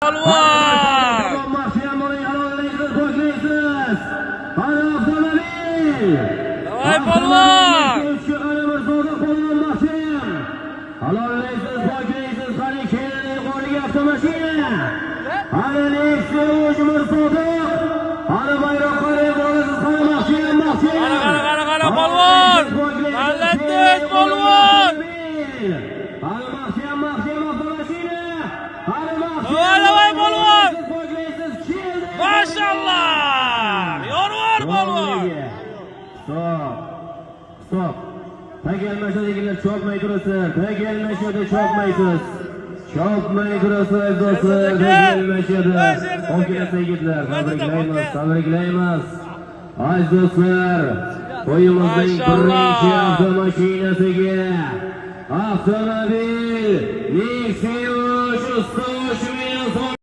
polvon. Mahsham bo'ling, halollaysiz, poklaysiz. Qani avtomobil. Davay polvon. Halollaysiz, poklaysiz, qani keling, qo'liga avtomashina. Qani Nexus Mirsodiq. Qani bayroq qarayib olasiz, qani mahsham. Qara polvon. Allandiz polvon. Qani mahsham avtomashina. Qani Davay polvon. Maşallah. Yorvar polvon. Stop. Tagelmashadagilar chopmay turasiz. Tagelmashada chopmaysiz. Chopmay turasiz do'stlar. Tagelmashada. O'kilasa yigitlar, tabriklaymiz. Aziz do'stlar, to'yimizning birinchi avtomashinasiga avtomobil Nexus ustoz